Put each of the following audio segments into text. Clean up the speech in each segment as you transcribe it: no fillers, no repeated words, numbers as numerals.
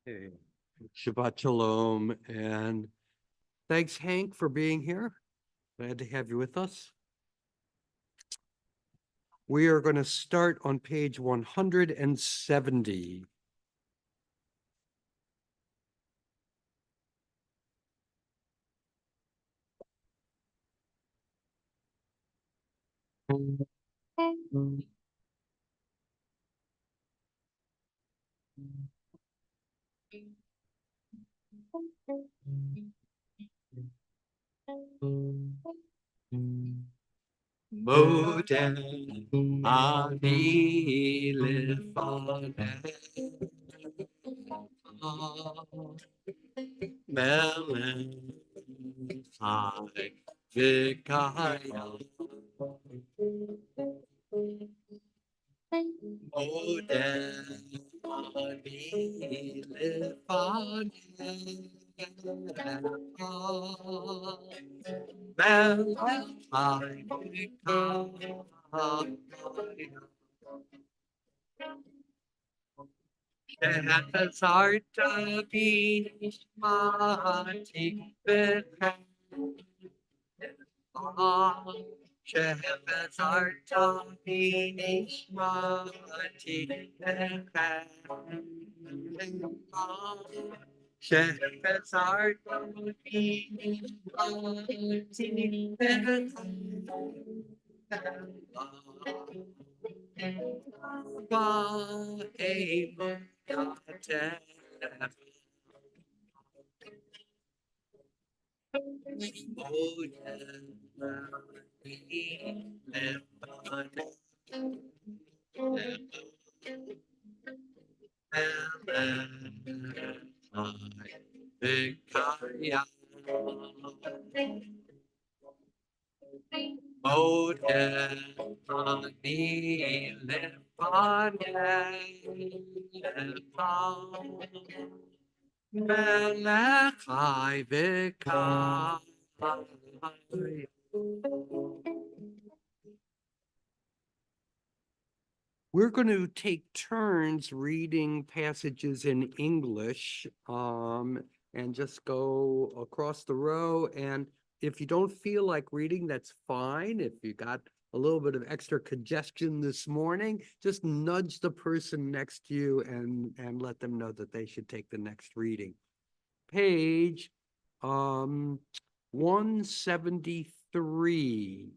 Okay. Shabbat Shalom, and thanks, Hank, for being here. Glad to have you with us. We are going to start on page 170. Modem ani lefaneh Melech Chai V'Kaya Modem ani lefaneh Melech Chai V'Kaya Shehazarta b'nishmati b'chayah Shehazarta b'nishmati b'chayah Shehazarta b'nishmati b'chayah We're going to take turns reading passages in English and just go across the row. And if you don't feel like reading, that's fine. If you got a little bit of extra congestion this morning, just nudge the person next to you and let them know that they should take the next reading. Page 173.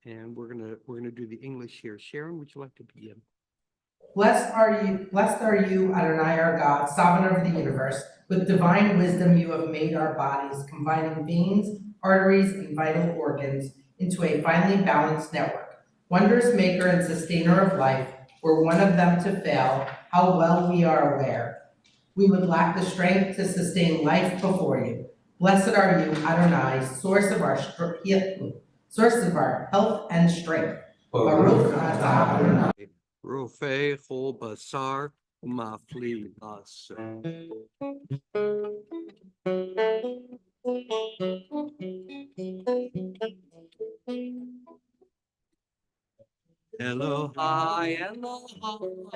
And we're gonna do the English here. Sharon, would you like to begin? Blessed are you, Adonai our God, sovereign of the universe. With divine wisdom you have made our bodies, combining veins, arteries, and vital organs into a finely balanced network. Wondrous maker and sustainer of life, were one of them to fail, how well we are aware. We would lack the strength to sustain life before you. Blessed are you, Adonai, source of our health and strength. Baruch atah Adonai. Rofei Chol Basar Mafli Bas. Elohai, Elohai,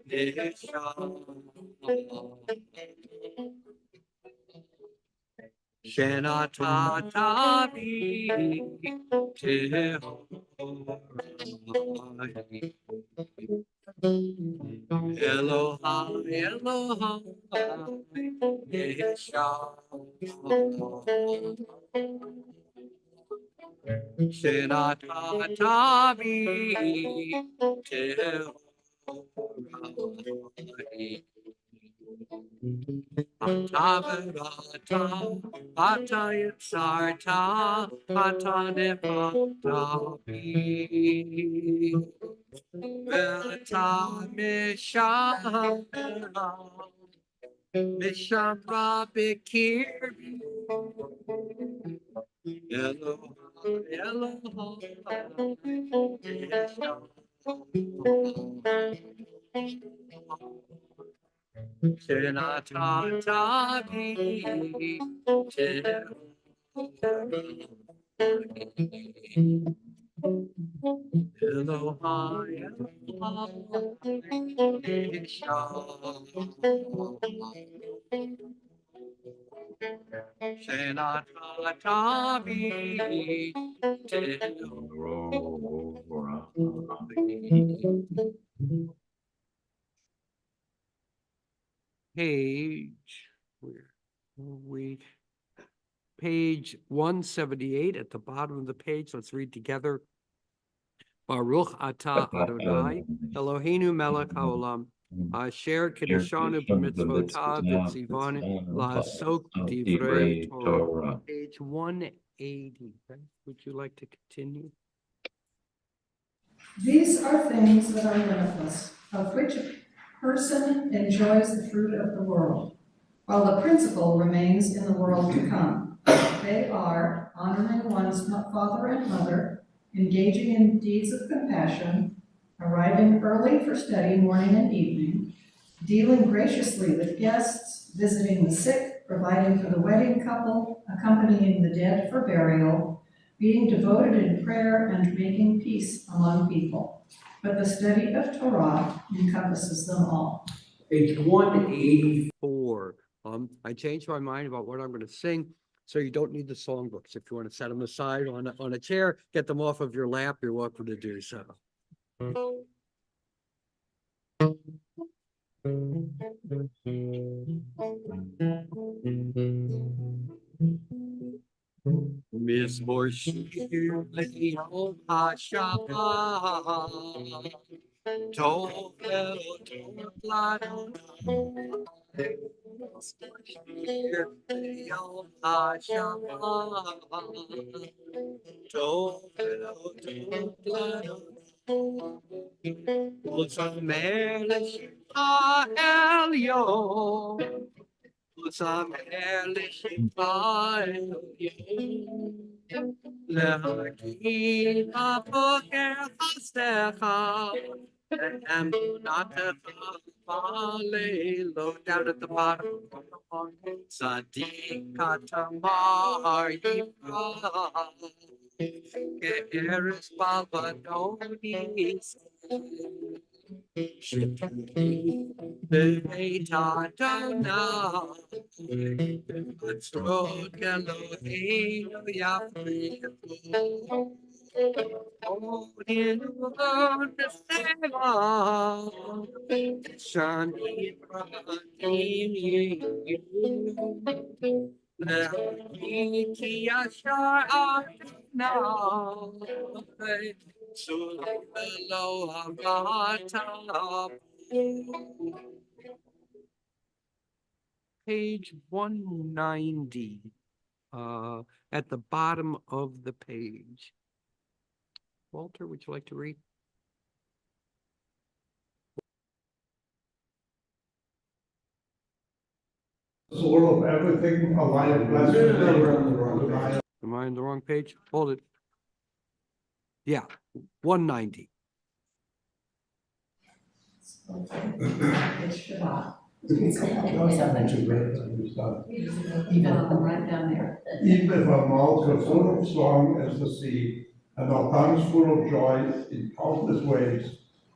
Nishai. Shenatatavi Tehorai. Elohai, Elohai, Nishai. Shenatatavi Tehorai. Atavarata, Atayatsarta, Atanepatavi. Vata Mishamra, Mishamra Bikiri. Page, where are we? Page 178 at the bottom of the page. Let's read together. Baruch atah Adonai, Eloheinu melech haolam, asher kiddushanu b'mitzvotav v'tzivanu la'asok b'divrei Torah. Page 180. Would you like to continue? These are things that are limitless, of which a person enjoys the fruit of the world, while the principle remains in the world to come. They are honoring one's father and mother, engaging in deeds of compassion, arriving early for study morning and evening, dealing graciously with guests, visiting the sick, providing for the wedding couple, accompanying the dead for burial, being devoted in prayer, and making peace among people. But the study of Torah encompasses them all. Page 184. I changed my mind about what I'm going to sing, so you don't need the songbooks. If you want to set them aside on a chair, get them off of your lap, you're welcome to do so. Mizmor shir le'yom ha'Shabbat, tov le'odot l'Adonai. Mizmor shir le'yom ha'Shabbat, tov le'odot l'Adonai. U'zamer le'shimcha elyon. Uzamer l'shimcha elyon, להגיד הבוקר חסדך, ואמונתך בלילות. Down at the bottom. צדיק כתמר יפרח, כארץ בלבנון בבית אדוני, בצרות אלוהינו יפריחו. עודנו בסלע, שנים רבים יהיו, להגיד כי ישר אדוני, צור ולא עבדת. Page 190, at the bottom of the page. Walter, would you like to read? Sort of everything alive, blessed. Am I on the wrong page? Hold it. Yeah, 190. It's Shabbat. You always have that too, right? Even right down there. Even if our mouths are full of song as the sea, and our tongues full of joy in countless ways,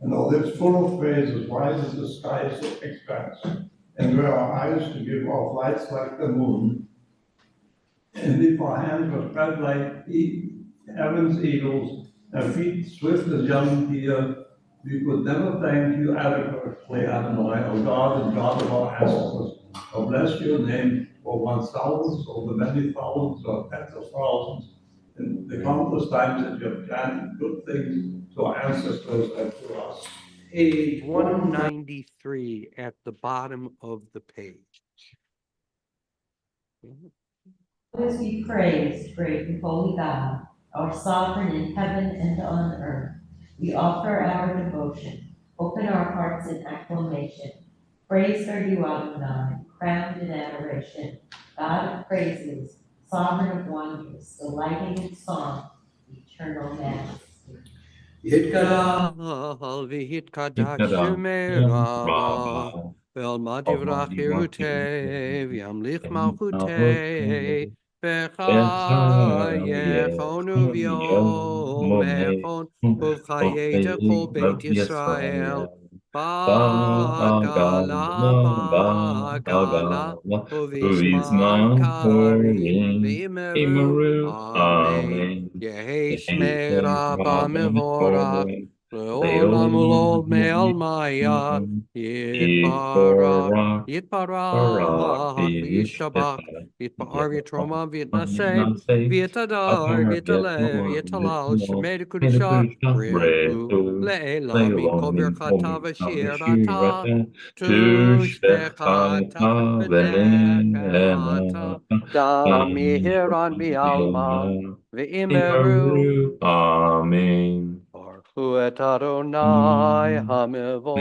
and our lips full of praise as wide as the sky's expanse, and were our eyes to give off lights like the moon, and if our hands were spread like heaven's eagles, and feet swift as young deer, we could never thank you adequately, Adonai, O God and God of our ancestors. Oh, bless your name for 1,000s, or the many thousands, or tens of thousands, and the countless times that you have granted good things to our ancestors and to us. Page 193 at the bottom of the page. Always be praised, great and holy God, our sovereign in heaven and on earth. We offer our devotion, open our hearts in acclamation. Praised are you, Adonai, crowned in adoration, God of praises, sovereign of wonders, delighting in song, eternal majesty. יתגדל ויתקדש שמך, ועלמא תברך חירותי, וימליך מלכותי, בחייכנו ביום Mechon, Uvchayeta Kol Beit Yisrael, Bagala, Bagala, Uvisman Karim, Vimeru, Amen. Yehi Shmeira Bamivora, Leolam Ulol Me'al Maya, Yitbarach, V'Yishabach, Yitbar V'Yitroma V'Yitnaseh, V'Yitadar, V'Yitaleh, V'Yitalal, Shemed Kudusha, Re'u, Le'elam, Mikol Birchata V'Shirata, Tushbechata V'Nechemata, Dami Hiran Bialma, V'imeru, Amen. Baruch et Adonai Hamevorach,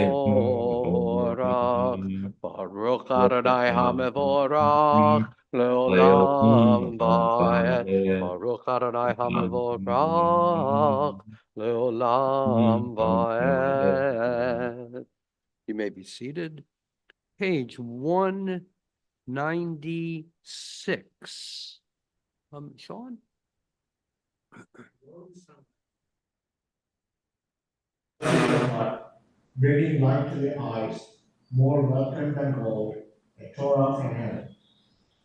Baruch Adonai Hamevorach, Leolam Vaed, Baruch Adonai Hamevorach, Leolam Vaed. You may be seated. Page 196. Sean? Bringing light to the eyes, more welcome than gold, a Torah from heaven.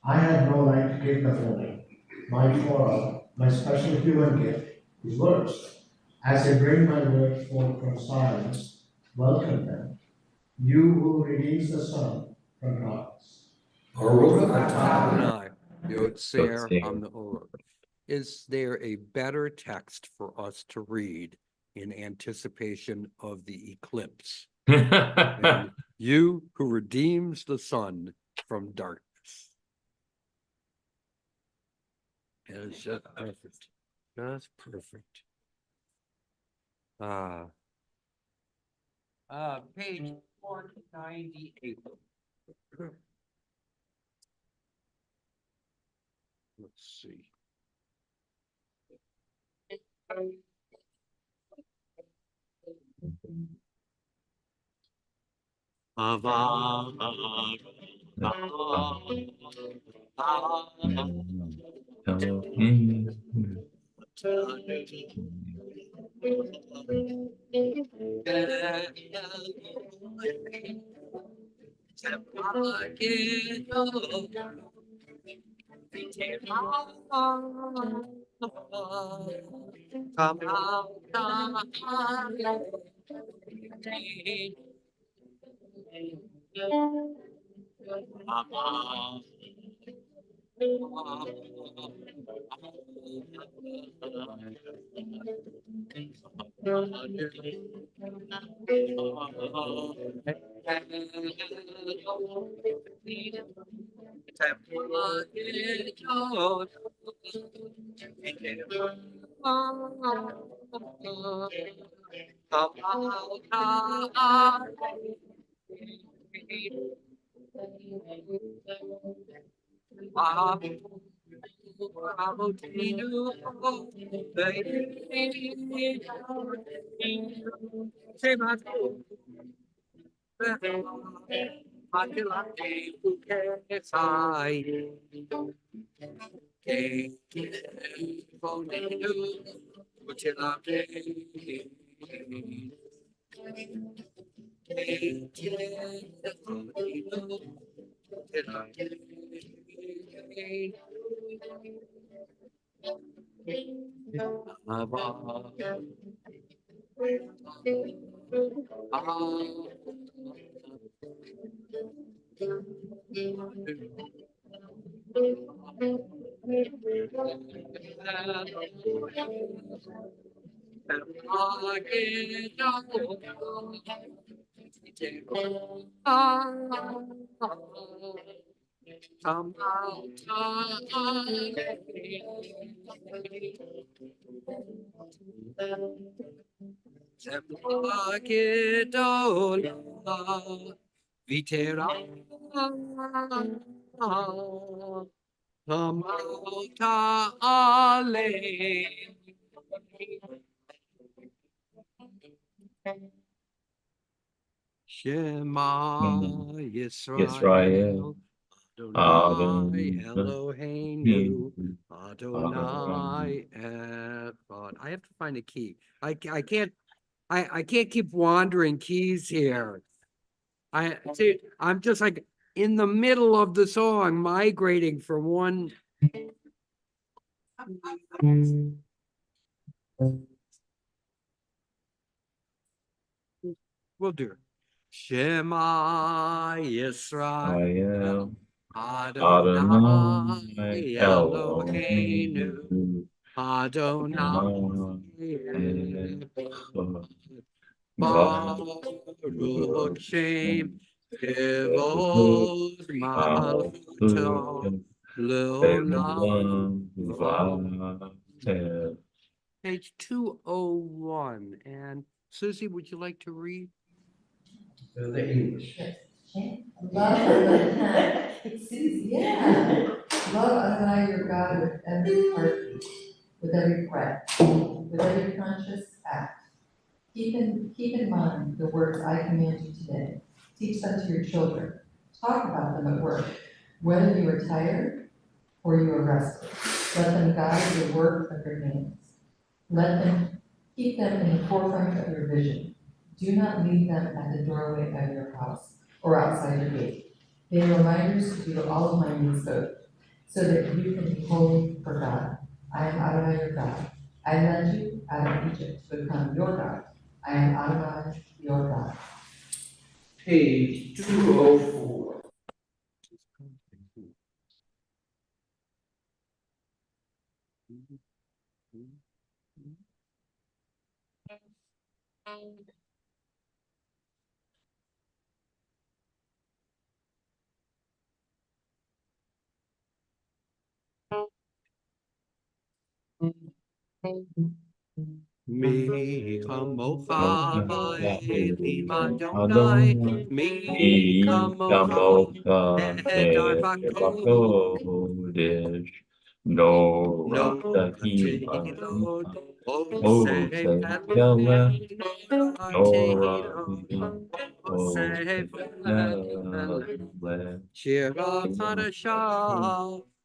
I have no light to give the morning. My Torah, my special human gift, is words. As I bring my word forth from silence, welcome them. You who redeems the sun from darkness. Adonai, Yotzer HaMeorach. Is there a better text for us to read in anticipation of the eclipse than you who redeems the sun from darkness? It is just perfect. Just perfect. Page 198. Let's see. Shema Yisrael, Adonai Eloheinu, Adonai Echad. I have to find a key. I can't keep wandering keys here. I see, I'm just like in the middle of the song, migrating from one. We'll do it. Shema Yisrael, Adonai Eloheinu, Adonai Echad. Baruch Shem Kevod Malchuto Leolam. Page 201. And Susie, would you like to read? The English. Love, Susie, yeah. Love Adonai your God with every heartbeat, with every breath, with every conscious act. Keep in mind the words I command you today. Teach them to your children. Talk about them at work, whether you are tired or you are rested. Let them guide the work of your hands. Let them keep them in the forefront of your vision. Do not leave them at the doorway of your house or outside your gate. They are reminders to do all of my mitzvot, so that you can be holy for God. I am Adonai your God. I led you out of Egypt to become your God. I am Adonai your God. Page 204. Mi kamocha va'elim Adonai, mi kamocha nehedar v'kodesh. No No tehilot, osef elef, osef elef. Shira chadasha,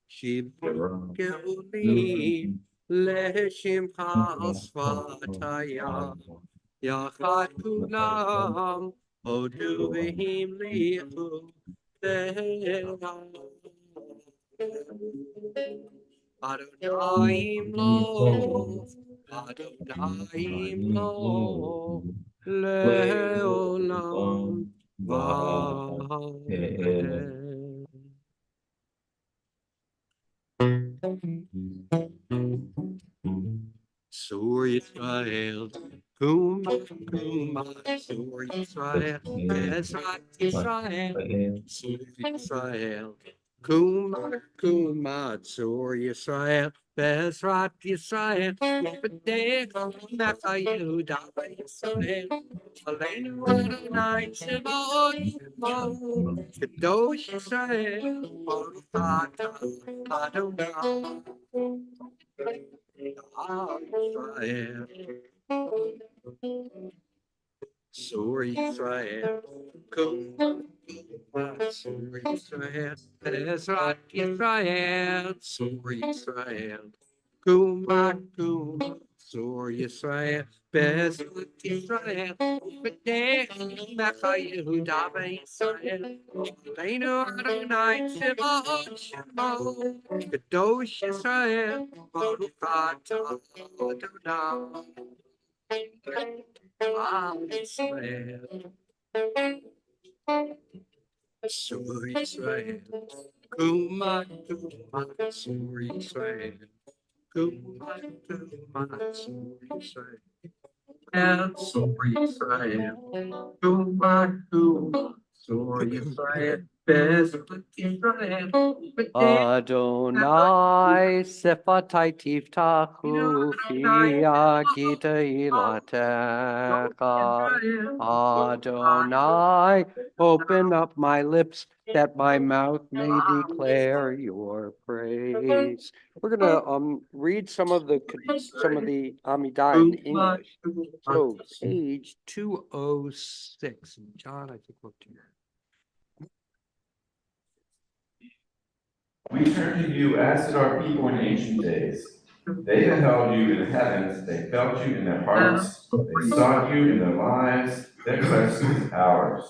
shibur geulim, לשמחה שפתיה, יחד כולם, הודו והמליכו, אדוני ימלוך, אדוני ימלוך, לעולם ועד. Sur Yisrael, Kuma, Kuma, Sur Yisrael, Ezrat Yisrael, Sur Yisrael, Kuma, Kuma, Sur Yisrael, Ezrat Yisrael, B'dei Mecha Yehuda Yisrael, Aleinu Adonai Tzevaot Yisrael, Kadosh Yisrael, Baruch Atah Adonai. Israel, Sur Israel, Sur Israel, Ezrat Israel, Sur Israel, Kuma, Sur Israel, Bezrat Israel, B'dei Mecha Yehuda Israel, Aleinu Adonai Tzevaot Shemo, Kadosh Israel, Baruch Atah Adonai Israel. Sur Israel, Kuma, Sur Israel, Kuma, Sur Israel, Sur Israel, Kuma, Sur Israel, Bezrat Israel, Adonai Sefatai Tiftachu Fia Gita Ilatecha. Adonai, open up my lips that my mouth may declare your praise. We're gonna read some of the Amidah in English. So page 206. John, I think looked here. We turn to you as did our people in ancient days. They beheld you in the heavens, they felt you in their hearts, they saw you in their lives, their question is ours.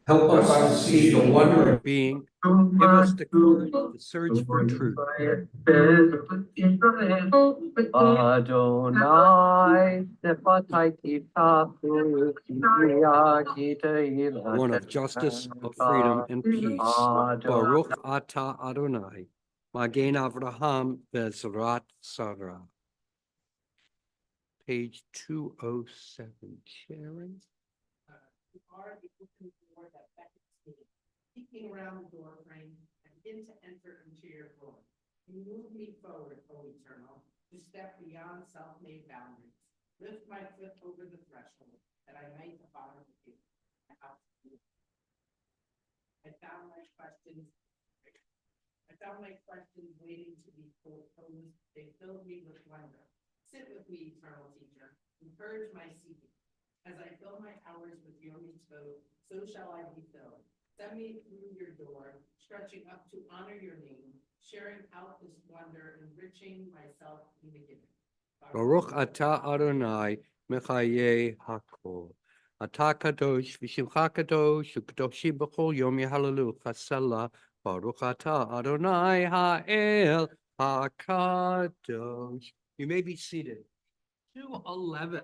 Help us to see the wonder of being. Give us the courage to search for truth. One of justice, of freedom, and peace. Baruch atah Adonai, Magen Avraham Bezrat Sarah. Page 207, Sharon. You are the open door that beckons me, peeking around the door frame and begin to enter into your glory. You move me forward, O Eternal, to step beyond self-made boundaries. Lift my foot over the threshold, that I might abide with you. I found my questions waiting to be posed. They filled me with wonder. Sit with me, eternal teacher, encourage my seeking. As I fill my hours with your mitzvot, so shall I be filled. Send me through your door, stretching up to honor your name, sharing out this wonder, enriching myself in the giving. Baruch atah Adonai, Mechaye Hakol. Atah kadosh, v'shimcha kadosh, u'kadoshim b'chol yom yehalalu chasela. Baruch atah Adonai ha'el hakadosh. You may be seated. 211.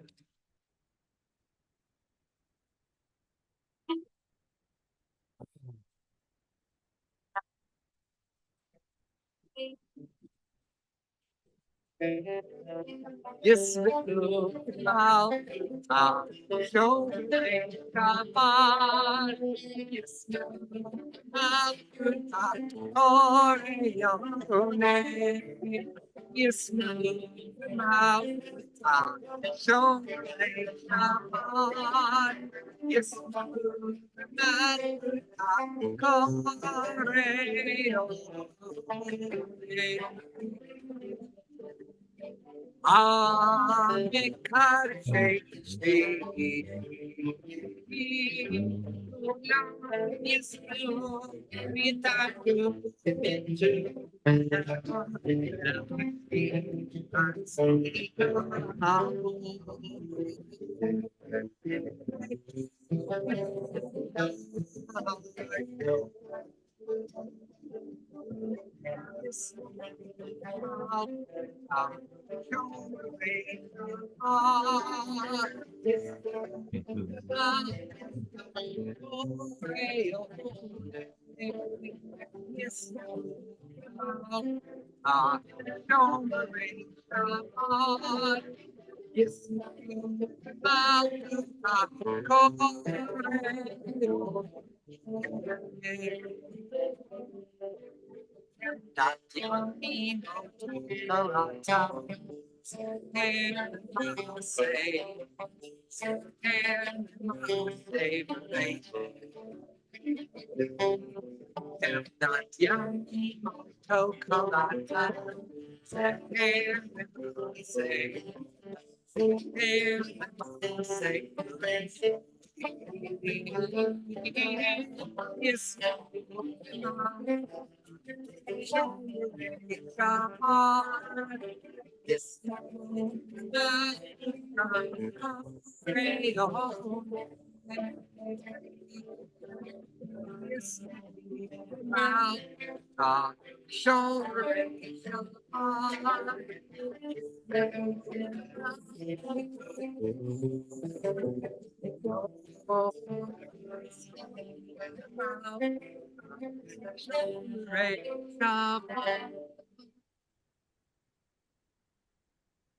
Yes,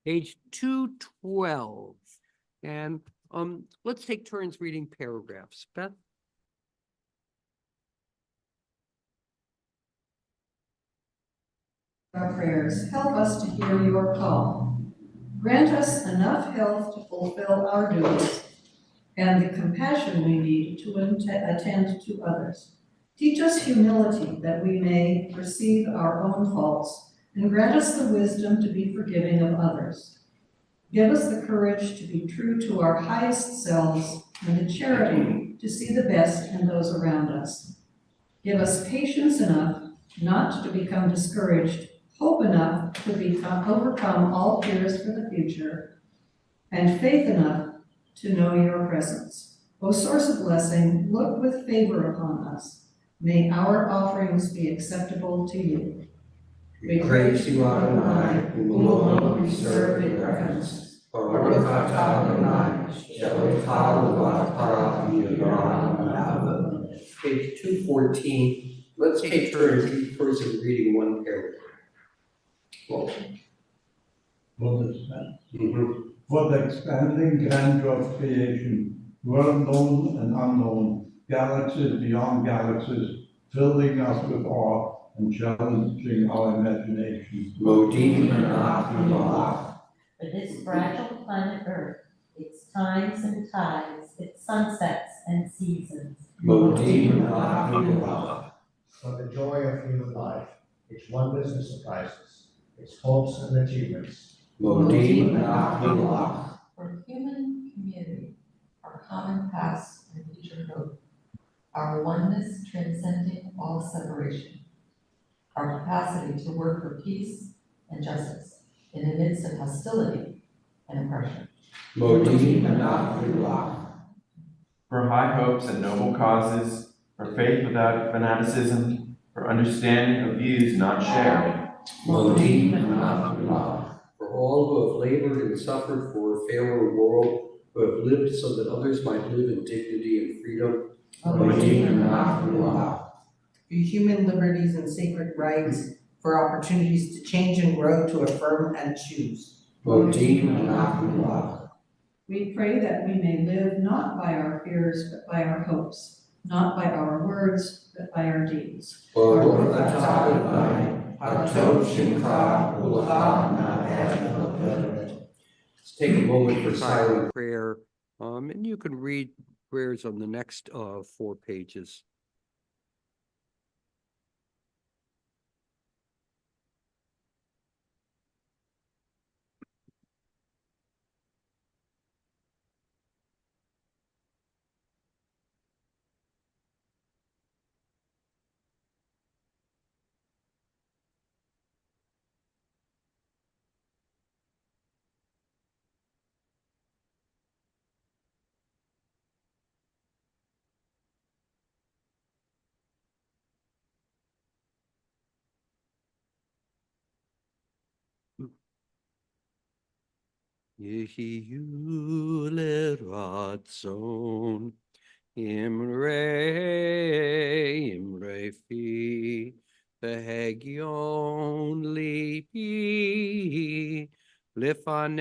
Page 212. And let's take turns reading paragraphs. Beth? Our prayers, help us to hear your call. Grant us enough health to fulfill our duties and the compassion we need to attend to others. Teach us humility that we may perceive our own faults, and grant us the wisdom to be forgiving of others. Give us the courage to be true to our highest selves and the charity to see the best in those around us. Give us patience enough not to become discouraged, hope enough to overcome all fears for the future, and faith enough to know your presence. O source of blessing, look with favor upon us. May our offerings be acceptable to you. We praise you, Adonai, whom alone we serve in reverence. Baruch atah Adonai, Shelech levatah Yirah. Page 214. Let's take turns, each person reading one paragraph. Well, For the expanding grandeur of creation, world known and unknown, galaxies beyond galaxies, filling us with awe and challenging our imagination. Modim Anah. For this fragile planet Earth, its times and tides, its sunsets and seasons. Modim Anah. For the joy of human life, its wonders and surprises, its hopes and achievements. Modim Anah. For human community, our common past and future hope, our oneness transcending all separation, our capacity to work for peace and justice in the midst of hostility and oppression. Modim Anah. For high hopes and noble causes, for faith without fanaticism, for understanding of views not shared. Modim Anah. For all who have labored and suffered for a fairer world, who have lived so that others might live in dignity and freedom. Modim Anah. For human liberties and sacred rights, for opportunities to change and grow, to affirm and choose. Modim Anah. We pray that we may live not by our fears, but by our hopes, not by our words, but by our deeds. Baruch atah Adonai, Hatov Shimcha U'lcha. Let's take a moment for silent prayer, and you can read prayers on the next 4 pages. Yehiyu leratzon, imre fi, v'hegyon lipi, lifanecha,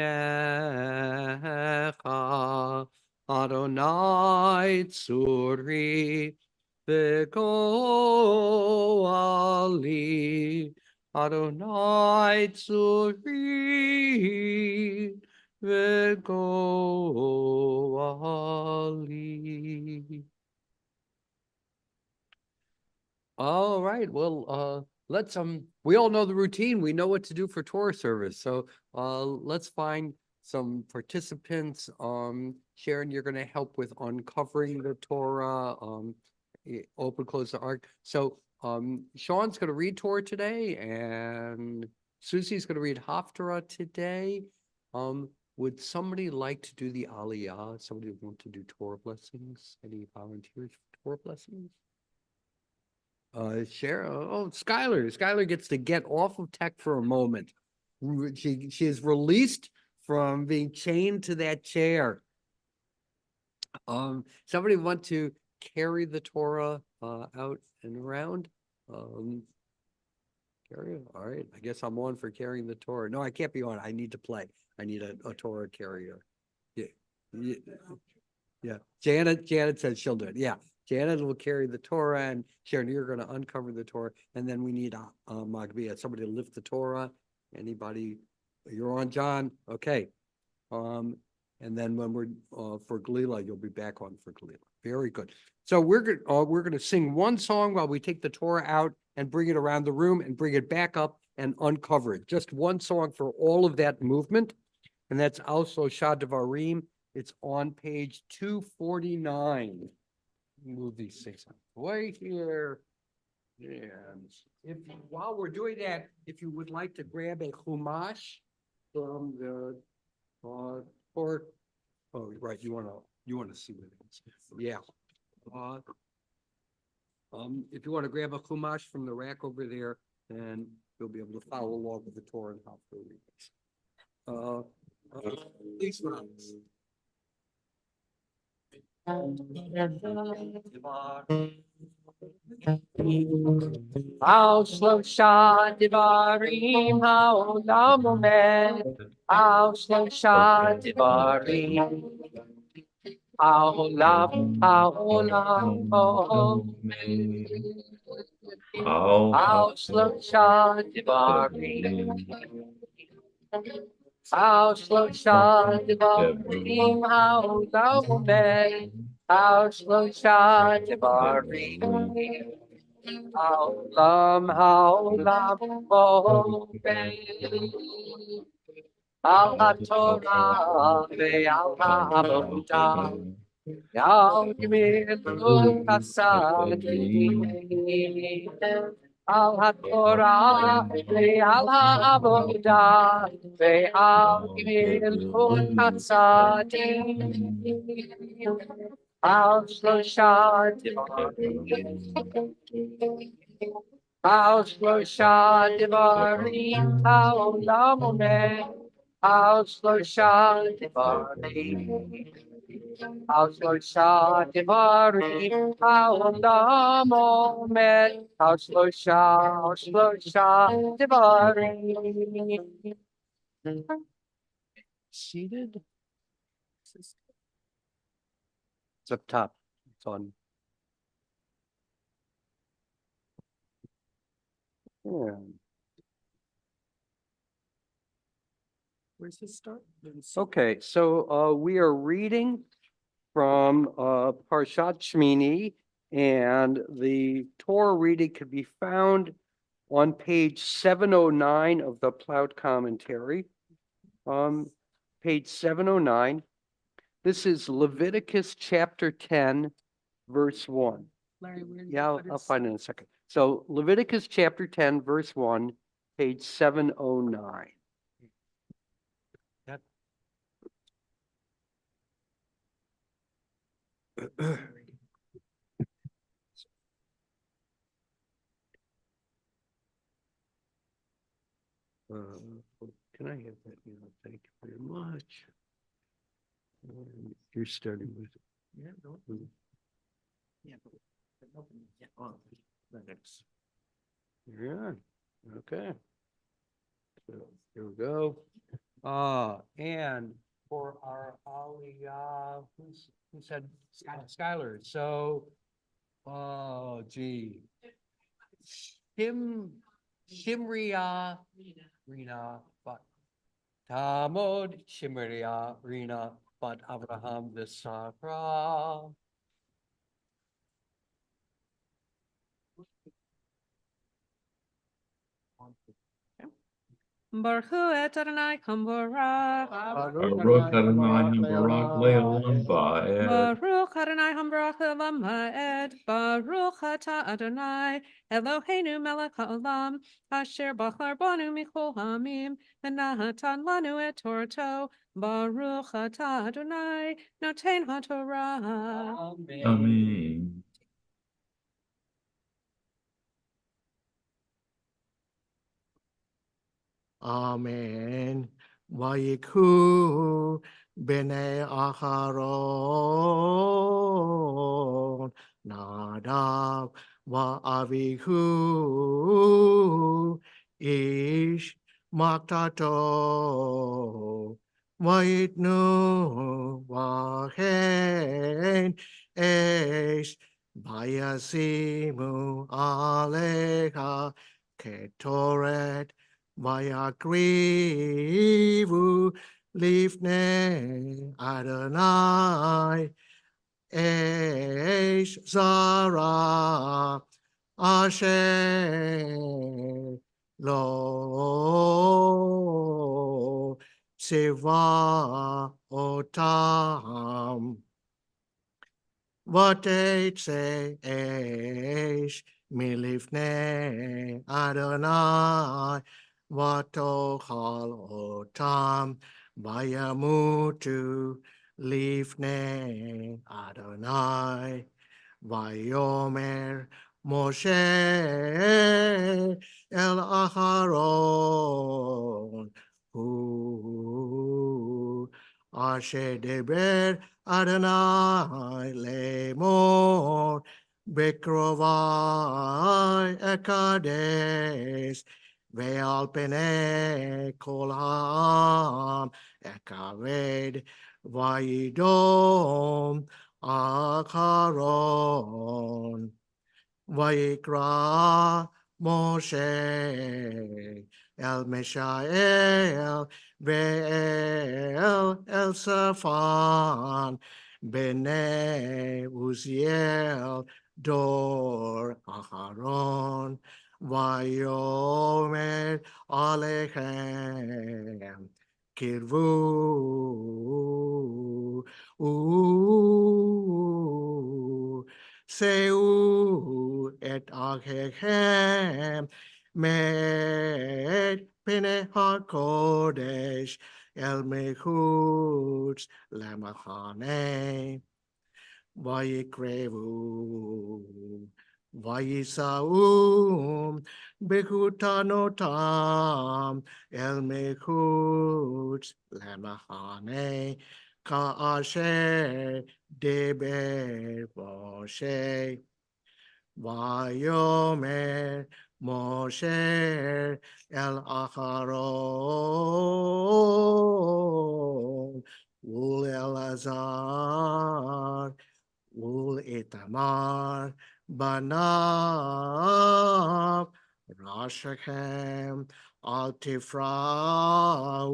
Adonai tzuri, v'goali, Adonai tzuri, Vegoali. All right, well, let's we all know the routine. We know what to do for Torah service. So let's find some participants. Sharon, you're gonna help with uncovering the Torah, open, close the ark. So Sean's gonna read Torah today, and Susie's gonna read Haftarah today. Would somebody like to do the Aliyah? Somebody want to do Torah blessings? Any volunteers for Torah blessings? Cheryl. Skylar. Skylar gets to get off of tech for a moment. She is released from being chained to that chair. Somebody want to carry the Torah out and around? Carry it? All right. I guess I'm on for carrying the Torah. No, I can't be on. I need to play. I need a Torah carrier. Yeah. Janet said she'll do it. Yeah. Janet will carry the Torah, and Sharon, you're going to uncover the Torah. And then we need Magbia, somebody to lift the Torah. Anybody? You're on, John? Okay. And then when we're for Galila, you'll be back on for Galila. Very good. So we're going to sing one song while we take the Torah out and bring it around the room and bring it back up and uncover it. Just one song for all of that movement. And that's also Shadavarim. It's on page 249. Move these things away here. And while we're doing that, if you would like to grab a chumash from the, or, oh, right, you wanna see what it is. Yeah. If you want to grab a chumash from the rack over there, then you'll be able to follow along with the Torah and how to read it. Please rise. How slow shot divarim, how lamomed, how slow shot divarim, how olam, how slow shot divarim, how slow shot divarim, how lamomed, how slow shot divarim. Howlam, al haTorah ve'al ha'avodah, al gemilut hasadim, al haTorah ve'al ha'avodah, ve'al gemilut hasadim, al shlosha How Shlosha Devarim, how Lamomed, how Shlosha Devarim, how Shlosha Devarim, how Lamomed, how Shlosha Devarim. Seated? It's up top, it's on. Yeah. Where's this start? Okay, so we are reading from Parshat Shmini, and the Torah reading can be found on page 709 of the Plowed Commentary. Page 709. This is Leviticus chapter 10, verse 1. Larry, where did you Yeah, put it? I'll find it in a second. So Leviticus chapter 10, verse 1, page 709. That. Can I have that? Thank you very much. You're starting with. Yeah, no. Yeah. Thanks. Yeah, okay. So here we go. And for our Aliyah, who said Skylar? So, oh gee. Shimria Rina, but Tamod Shimria Rina, but Abraham the Sakra. Baruch hu et Adonai hamborach. Baruch Adonai Barak Leolam Va'ed. Baruch Adonai hamborach le'olam ha'ed. Baruch ata Adonai Eloheinu melech ha'olam asher bachar banu michol ha'amim v'natan lanu et Torto. Baruch ata Adonai noten ha'Torah. Amen. Amen. Vayikhu bnei Aharon Nadav va'avihu ish maktato vayitnu vahen esh vayasimu alecha ketoret Vayakrivu lifnei Adonai Eish Zara Asher Lo Tziva Otam Vateitze Eish milifnei Adonai vatochal otam vayamutu lifnei Adonai vayomer Moshe el Aharon hu asher deber Adonai lemor Bekrovai ekades ve'al penei kol ha'am ekaved vayidom akaron vayikra Moshe el Mishael ve'el el Safan bene Uziel Dor Aharon Vayomer Alechem Kirvu Seu et Achechem Met Pene HaKodesh El Mechutz Lamachane Vayikrevu Vayisaum Bekutanotam El Mechutz Lamachane Kaasher Deber Moshe Vayomer Moshe el Aharon Ul Elazar Ul Itamar Banav Rashachem Al Tifrau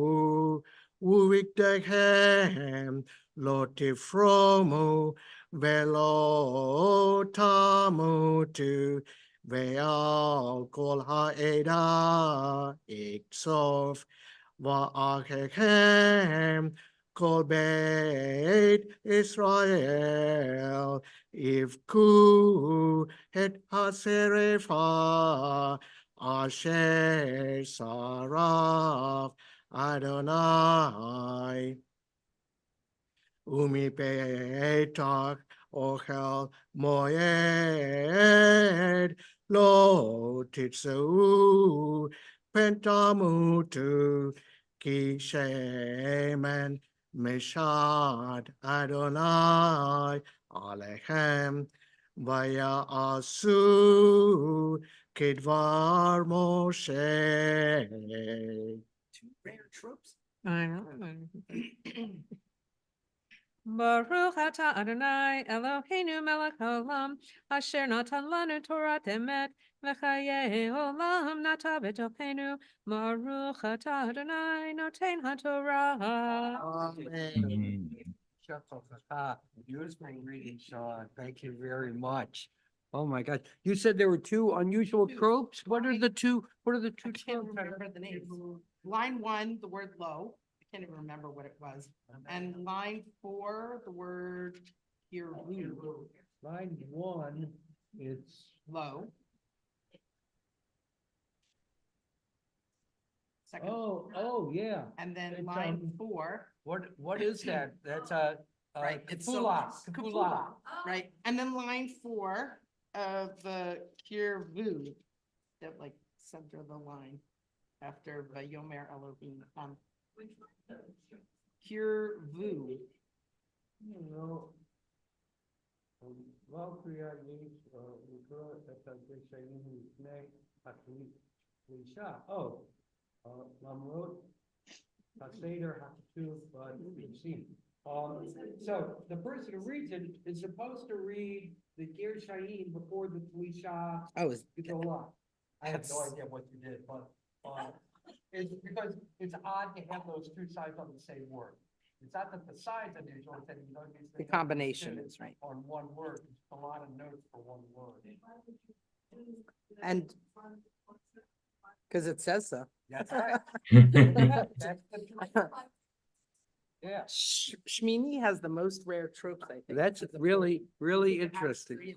Uvikdechem Lo Tifromu Velo Tamutu Ve'al Kol Ha'eda Iksof Va'achechem Kol Beit Israel Ivku Et HaSerefa Asher Saraf Adonai Umi Petak Ochel Moed Lo Titzeu Pentamutu Ki Shemen Meshad Adonai Alechem Vaya Asu Kidvar Moshe. Two rare tropes. I know. Baruch atah Adonai Eloheinu melech haolam asher natan lanu Torah emet v'chayei olam nata b'tochenu Baruch atah Adonai noten haTorah. Amen. Beautiful reading, Sean. Thank you very much. Oh my God. You said there were two unusual Two. tropes? What are the two I tropes? can't remember the names. Line 1, the word low, I can't even remember what it was. And line 4, the word here, Line 1, it's. low. Second, Oh, yeah. and then it's, line 4, What is that? That's a. right, it's so, kapula, right? And then line 4 of the kirvu, that like center of the line after Vayomer Elohim. Kirvu. No. Oh. Lamrot, Haseder, Hakatuv, Yitzim. So the person who reads it is supposed to read the Ger Shayin before the Tlisha Oh, is Gedolah. I have no That's- idea what you did, but, it's because it's odd to have those two sides on the same word. It's not that the sides are unusual, it's that you don't use the combination is right. on one word, it's a lot of notes for one word. And because it says so. That's right. That's the truth. Yeah. Shmini has the most rare tropes, I think. That's really, really interesting.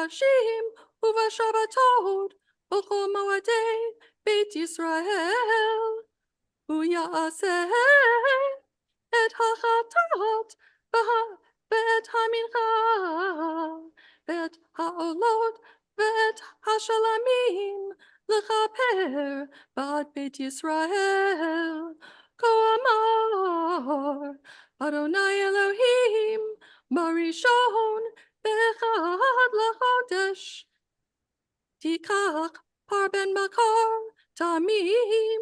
בחודשים ובשבתות, בכל מועדי בית ישראל, הוא יעשה את החטאת ואת המנחה, ואת העולות ואת השלמים לכפר בעד בית ישראל. כה אמר אדוני אלוהים בראשון באחד לחודש, תיקח פר בן בקר תמים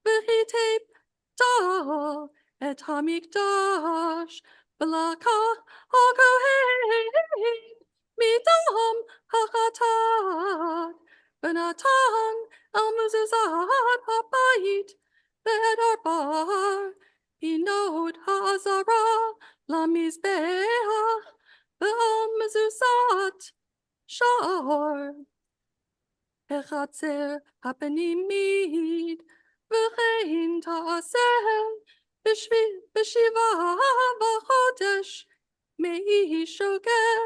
וחיטטה את המקדש, ולקח הכהן מדם החטאת ונתן על מזוזת הבית ואת ארבע פינות העזרה למזבח ועל מזוזת שער בחצר הפנימית, וכן תעשה בשבעה בחודש מאיש שוגר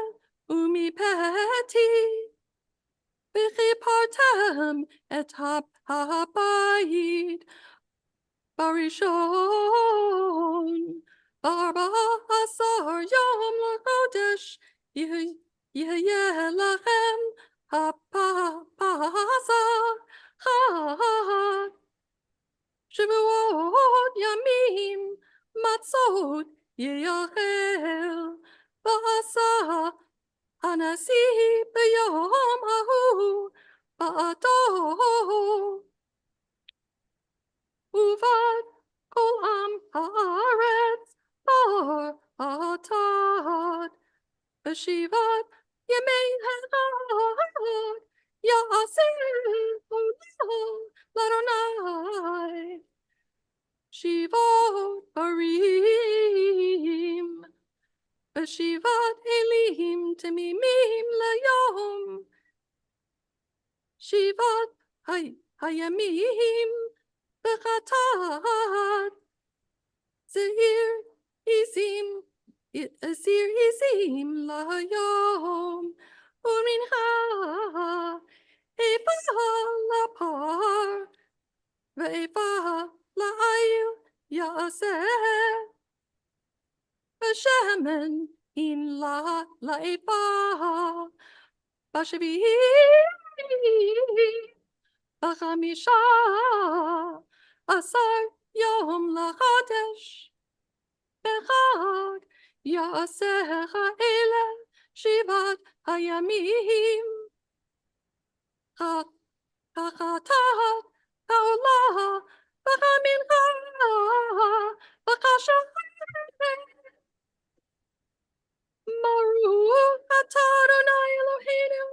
ומפתי, וכיפרתם את הבית בראשון, ב14 יום לחודש יהיה לכם הפסח חג. שבועות ימים מצות יאכל, ועשה הנשיא ביום ההוא בעדו, ובעד כל עם הארץ באתת, בשבעת ימי החג יעשה לאדוני שבעות פרים, בשבעת אלים תמימים ליום, שבעת הימים בחטאת, זעיר עזים ליום, ומנחה איפה לפר ואיפה לעיל יעשה, ושמן אין לאיפה, בשביעי ב15 יום לחודש בחג יעשה האלה שבעת הימים, החטאת העולה והמנחה בחשכה. ברוך אתה אדוני אלוהינו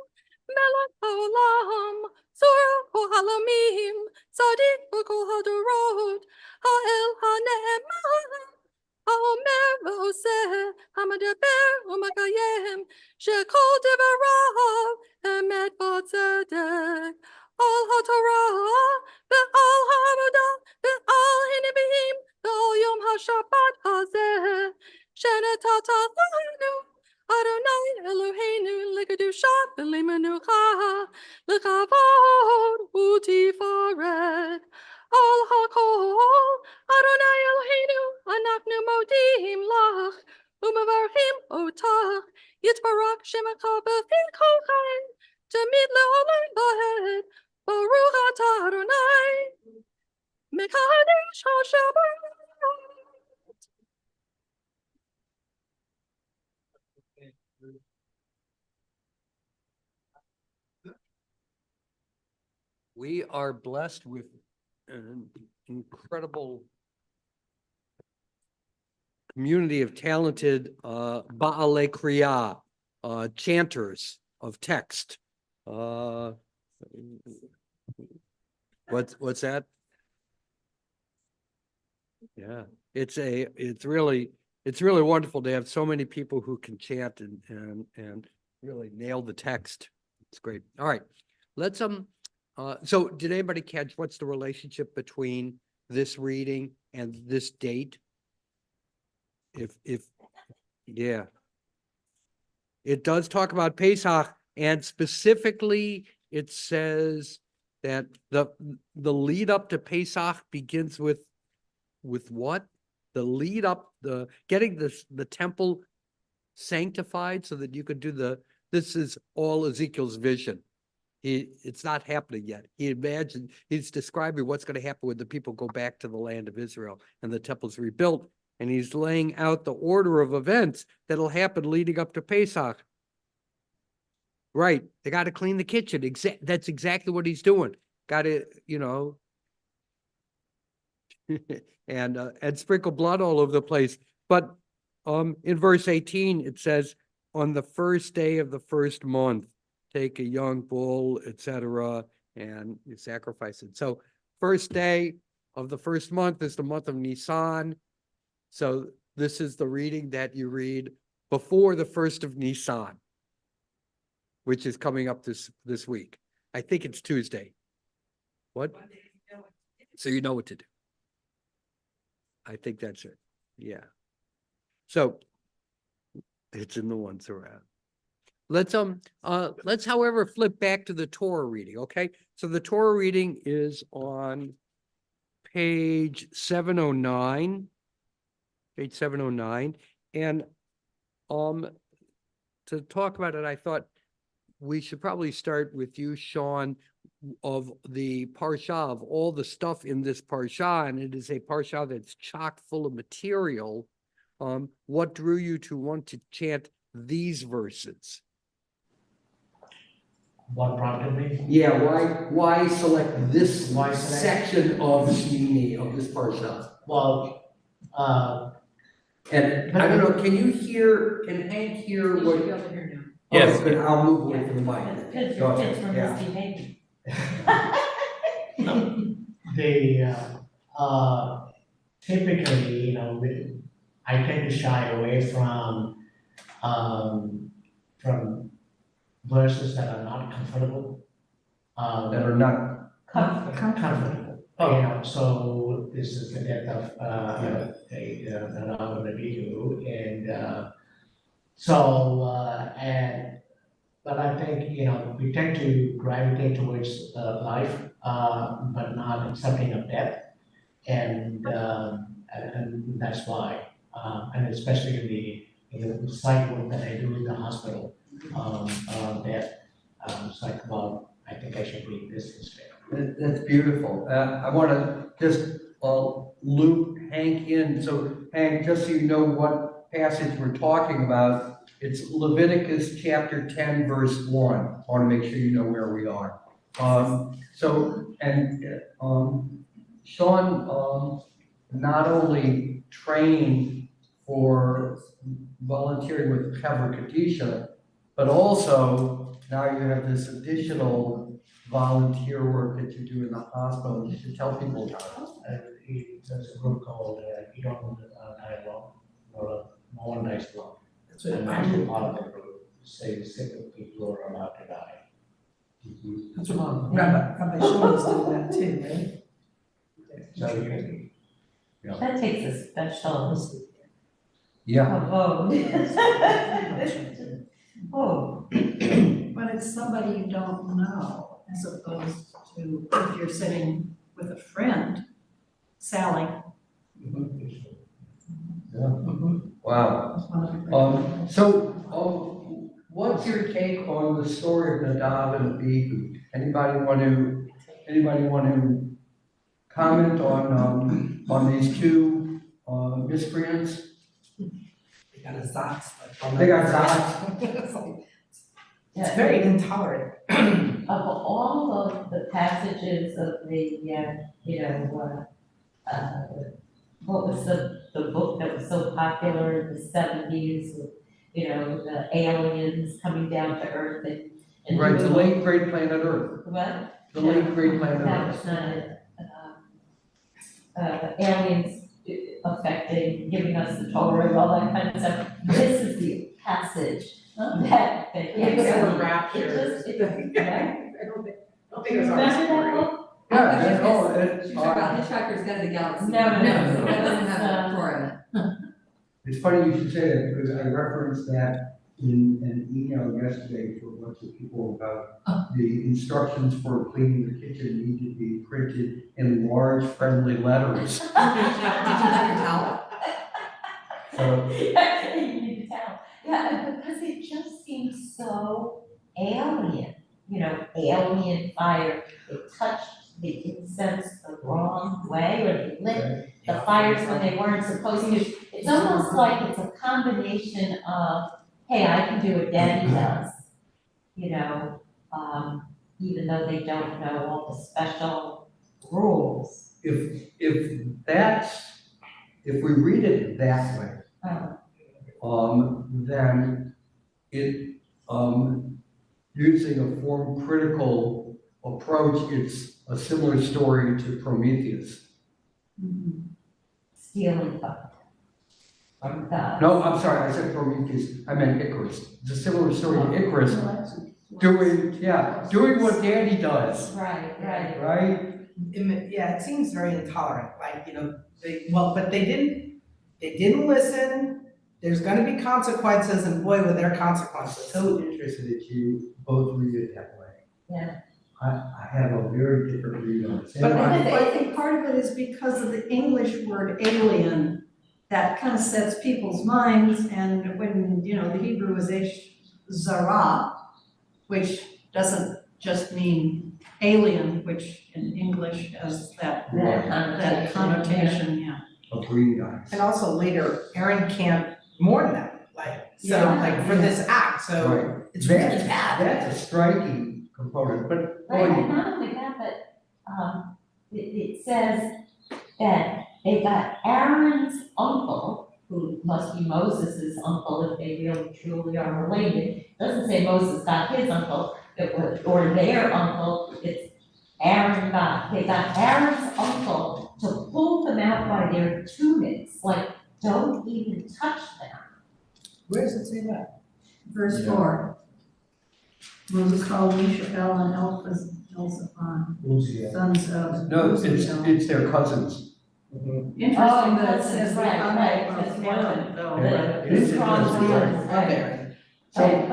מלך העולם, זורע כל העולמים, צדיק בכל הדורות, האל הנאמן, האומר ועושה, המדבר ומקיים, שכל דבריו אמת וצדק. על התורה ועל העבודה ועל הנביאים ועל יום השבת הזה שנתת לנו אדוני אלוהינו לקדושה ולמנוחה, לכבוד ותפארת. על הכל אדוני אלוהינו אנחנו מודים לך ומברכים אותך, יתברך שמך בפיל כל חי תמיד לעולם ועד. ברוך אתה אדוני מקדש השבת. We are blessed with an incredible community of talented Ba'alei Kriya, chanters of text. What's that? Yeah, it's really wonderful to have so many people who can chant and really nail the text. It's great. All right, let's so did anybody catch what's the relationship between this reading and this date? If yeah, it does talk about Pesach, And specifically, it says that the lead up to Pesach begins with what? The lead up, getting the temple sanctified so that you could do this is all Ezekiel's vision. It's not happening yet. He's describing what's going to happen when the people go back to the land of Israel and the temple's rebuilt. And he's laying out the order of events that'll happen leading up to Pesach. Right. They got to clean the kitchen. That's exactly what he's doing. Got to, and sprinkle blood all over the place. But in verse 18, it says, on the first day of the first month, take a young bull, etc., and you sacrifice it. So first day of the first month is the month of Nisan. So this is the reading that you read before the first of Nisan, which is coming up this week. I think it's Tuesday. What? So you know what to do. I think that's it. Yeah. So it's in the ones around. Let's however flip back to the Torah reading, okay? So the Torah reading is on page 709. Page 709. And to talk about it, I thought we should probably start with you, Sean, of the parsha, of all the stuff in this parsha, and it is a parsha that's chock full of material. What drew you to want to chant these verses? What prompted me? Yeah, why select this Why select- section of Shmini, of this parsha? Well, And I don't know, can Hank hear You what? should be able to hear now. Yes. Okay, I'll move away from the mic. Because Go your ahead. kids were Yeah. misbehaving. Typically, I tend to shy away from verses that are not comfortable. That are not. Comfortable. So this is the death of Nabihu, but I think we tend to gravitate towards life, but not accepting of death, and that's why, and especially in the site work that I do in the hospital, death. So I think I should read this instead. That's beautiful. I want to just loop Hank in. So Hank, just so you know what passage we're talking about, it's Leviticus chapter 10, verse 1. I want to make sure you know where we are. Sean not only trained for volunteering with Chaver Kadisha, but also now you have this additional volunteer work that you do in the hospital. You should tell people about it. There's a group called Don't Die Alone, or No One Dies Alone. I'm actually part of the group, say sick people who are about to die. That's what Rabbi Sean's doing that too, right? So you can, That takes a special Yeah. Oh, But it's somebody you don't know, as opposed to if you're sitting with a friend, Sally. Wow. was one of the What's your take on the story of Nadav and Abihu? Anybody want to comment on these two miscreants? They got a Zotz. They got Zotz. It's very intolerant. of all of the passages of the, what was the book that was so popular in the 70s, the aliens coming down to Earth and Right, the doing late great planet Earth. what? The late great planet That Earth. was not it. Aliens affecting, giving us the Torah and all that kind of stuff. This is the passage that gives us. rapture. It just, I don't think it was remember our that story. book? Yeah, Hitchhiker's Guide to the Galaxy. No, That doesn't have Torah in it. it's funny you should say that because I referenced that in an email yesterday to a bunch of people about the instructions for cleaning the kitchen need to be printed in large friendly letters. Did you have your towel? So, You need to tell. Yeah, because it just seems so alien, alien fire. They touched the incense the wrong way, or they lit the fires when they weren't supposed to. It's almost like it's a combination of, hey, I can do what Daddy does, even though they don't know all the special rules. if we read it that way, then it, using a form critical approach, it's a similar story to Prometheus. Stealing from God. No, I'm sorry, I said Prometheus, I meant Icarus. It's a similar story to Icarus, doing what Daddy does, Right. right? Yeah, it seems very intolerant, like, but they didn't listen. There's gonna be consequences, and boy, were there consequences. So interested that you both read it that way. Yeah. I have a very different read on it. But I think part of it is because of the English word alien, that kind of sets people's minds, and when, the Hebrew is zara, which doesn't just mean alien, which in English has that connotation, yeah. Of green guys. And also later, Aaron can't mourn them, for this act, so Right. it's really bad. That's a striking component, but. Right, and not only that, but, it says that they got Aaron's uncle, who must be Moses' uncle if they really truly are related. It doesn't say Moses got his uncle, or their uncle, it's they got Aaron's uncle to pull them out by their tunics, don't even touch them. Where does it say that? Verse 4. Moses called Mishael and Elzaphan, sons of No, Uziel. it's their cousins. Interesting Oh, that it cousins, says the right, uncle because of one of Aaron, though. It is strong interesting, ones, right? right. So-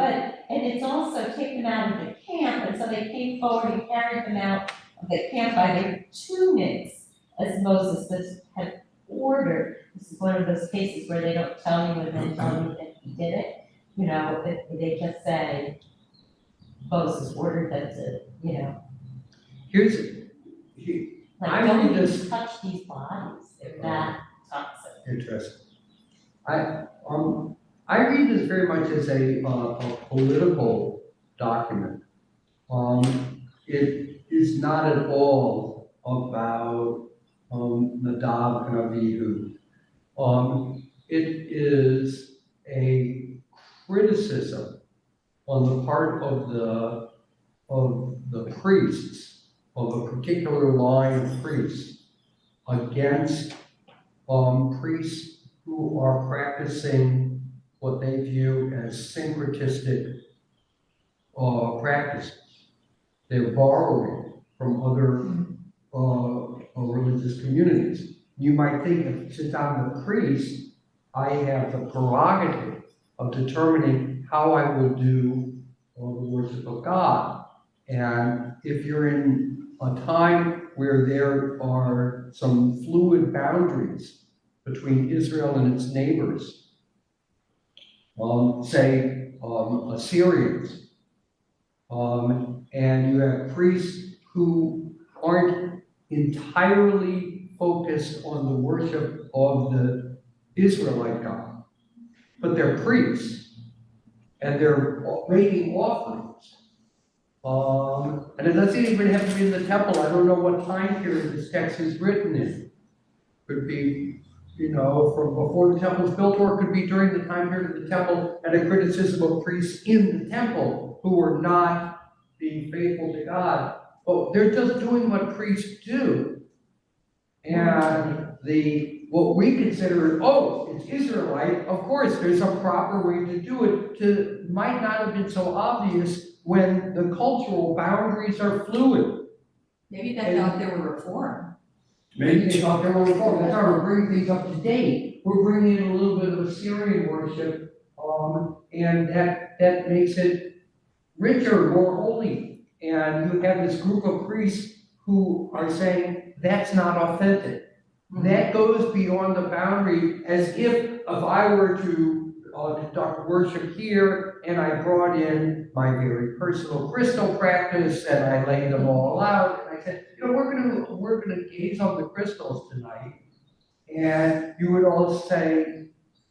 And it's also taken out of the camp, and so they came forward and carried them out of the camp by their tunics, as Moses had ordered. This is one of those cases where they don't tell you and then tell you that he did it. They just say, Moses ordered them to, I don't read even this- touch these bodies, they're that toxic. Interesting. I read this very much as a political document. It is not at all about Nadav and Abihu. It is a criticism on the part of the priests, of a particular line of priests, against priests who are practicing what they view as syncretistic practices. They're borrowing from other religious communities. You might think, since I'm the priest, I have the prerogative of determining how I will do the worship of God. And if you're in a time where there are some fluid boundaries between Israel and its neighbors, say Assyrians, and you have priests who aren't entirely focused on the worship of the Israelite God, but they're priests, and they're making offerings. And it doesn't even have to be in the temple. I don't know what time period this text is written in. Could be, from before the temple was built, or it could be during the time period of the temple, and a criticism of priests in the temple who were not being faithful to God. But they're just doing what priests do. And what we consider, it's Israelite, of course, there's a proper way to do it. Might not have been so obvious when the cultural boundaries are fluid. Maybe they thought they were reformed. Maybe they thought they were reformed. That's how we're bringing things up to date. We're bringing in a little bit of Assyrian worship And that makes it richer, more holy. And you have this group of priests who are saying, that's not authentic. That goes beyond the boundary, as if I were to conduct worship here and I brought in my very personal crystal practice and I laid them all out and I said, we're gonna gaze on the crystals tonight. And you would all say,